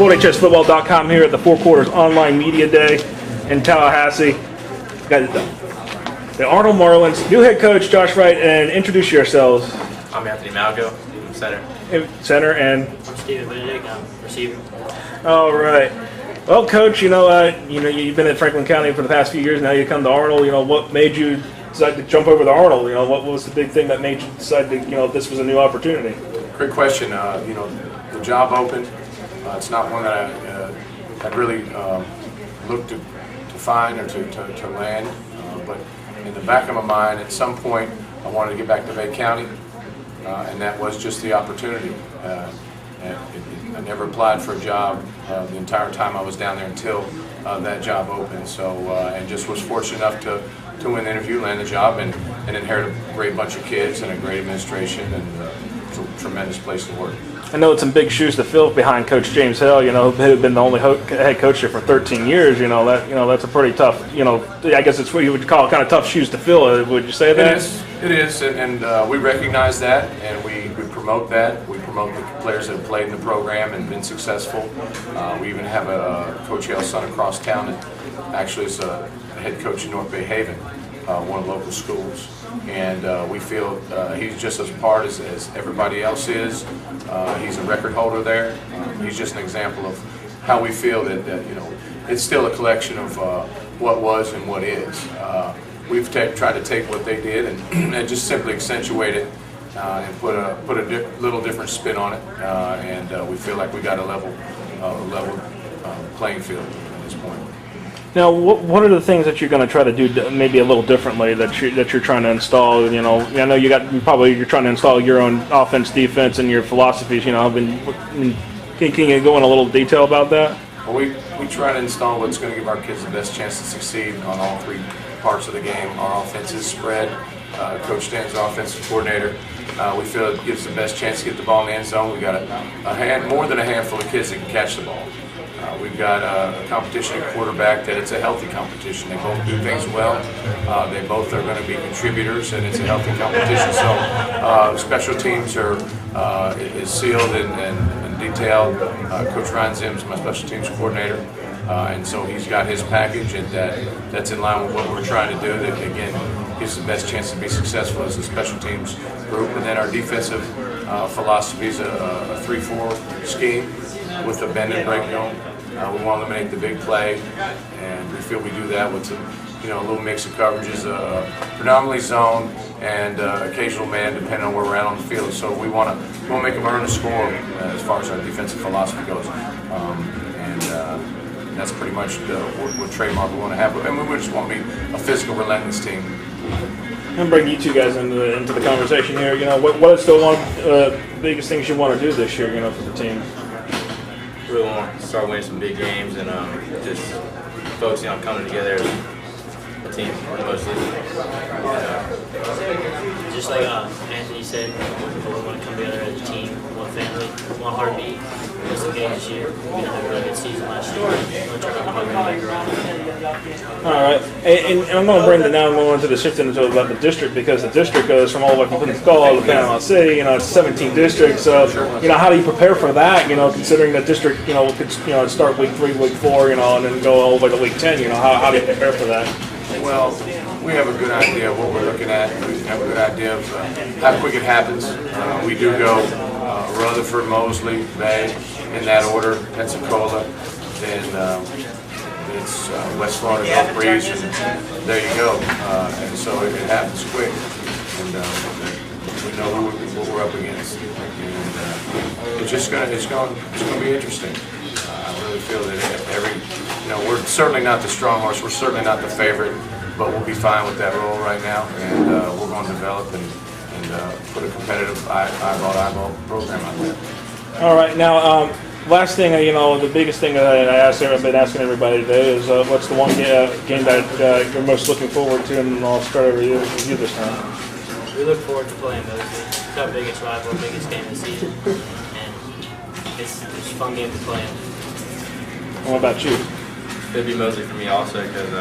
FullHSFootball.com here at the Four Quarters Online Media Day in Tallahassee. Got the Arnold Marlins, new head coach Josh Wright, and introduce yourselves. I'm Anthony Malco, I'm center. And I'm Steven Benedict, I'm receiver. All right. Well, Coach, you've been in Franklin County for the past few years. Now you come to Arnold. What made you decide to jump over to Arnold? What was the big thing that made you decide to, this was a new opportunity? Great question. The job opened. It's not one that I'd really looked to find or to land. But in the back of my mind, at some point, I wanted to get back to Bay County, and that was just the opportunity. I never applied for a job the entire time I was down there until that job opened. So, and just was fortunate enough to win the interview, land the job, and inherit a great bunch of kids and a great administration, and it's a tremendous place to work. I know it's some big shoes to fill behind Coach James Hill, who had been the only head coach there for 13 years. That's a pretty tough, I guess it's what you would call kind of tough shoes to fill. Would you say that? It is, and we recognize that, and we promote that. We promote the players that have played in the program and been successful. We even have a Coach Hale's son across town that actually is a head coach in North Bay Haven, one of the local schools. And we feel he's just as part as everybody else is. He's a record holder there. He's just an example of how we feel that it's still a collection of what was and what is. We've tried to take what they did and just simply accentuate it and put a little different spin on it. And we feel like we got a level playing field at this point. Now, what are the things that you're going to try to do maybe a little differently that you're trying to install? I know you're trying to install your own offense, defense, and your philosophies. Can you go in a little detail about that? Well, we try to install what's going to give our kids the best chance to succeed on all three parts of the game. Our offense is spread. Coach Stan's offensive coordinator. We feel it gives the best chance to get the ball in the end zone. We've got more than a handful of kids that can catch the ball. We've got a competition at quarterback that it's a healthy competition. They both do things well. They both are going to be contributors, and it's a healthy competition. So special teams is sealed and detailed. Coach Ryan Zim's my special teams coordinator, and so he's got his package, and that's in line with what we're trying to do. That again gives the best chance to be successful as a special teams group. And then our defensive philosophy is a 3-4 scheme with a bend and break zone. We want to eliminate the big play, and we feel we do that with a little mix of coverages, predominantly zone and occasional man, depending on where we're at on the field. So we want to make them earn a score as far as our defensive philosophy goes, and that's pretty much what trademark we want to have. And we just want to be a physical, relentless team. I'm bringing you two guys into the conversation here. What is the one biggest things you want to do this year? For the team. Really want to start winning some big games and just focusing on coming together as a team mostly. Just like Anthony said, we want to come together as a team, one family, one heartbeat. Win some games this year. We had a really good season last year. We're going to try to come back around. All right, and I'm going to bring into the shift into about the district, because the district goes from all the way from Plymouth to Panama City. It's 17 districts. So how do you prepare for that? Considering that district could start week 3, week 4, and then go all the way to week 10. How do you prepare for that? Well, we have a good idea of what we're looking at. We have a good idea of how quick it happens. We do go Rutherford, Mosley, Bay, in that order, Pensacola, then it's West Florida, Gulf Breeze, and there you go. And so it happens quick, and we know what we're up against. And it's going to be interesting. I really feel that we're certainly not the strong horse. We're certainly not the favorite, but we'll be fine with that role right now, and we're going to develop and put a competitive eyeball program out there. All right, now last thing, the biggest thing that I've been asking everybody today is what's the one game that you're most looking forward to, and I'll start over you this time. We look forward to playing Mosley. It's our biggest rival, biggest game of the season, and it's a fun game to play in. What about you? It'd be Mosley for me also, because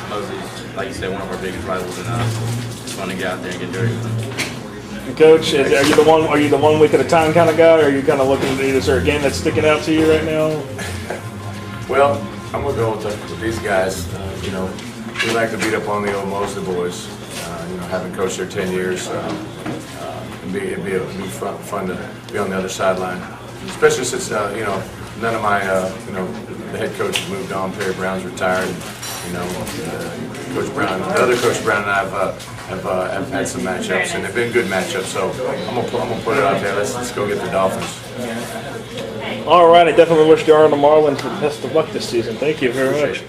Mosley's, like you said, one of our biggest rivals, and it's fun to get out there and get dirty with them. And Coach, are you the one week at a time kind of guy, or are you kind of looking? Is there a game that's sticking out to you right now? Well, I'm gonna go with these guys. You know, we like to beat up on the old Mosley boys. You know, having coached there 10 years, it'd be fun to be on the other sideline, especially since you know, none of my you know, the head coach has moved on. Perry Brown's retired. You know, Coach Brown, the other Coach Brown and I have had some matchups, and they've been good matchups. So I'm gonna put it out there. Let's go get the Dolphins. All right, I definitely wish the Arnold Marlins the best of luck this season. Thank you very much.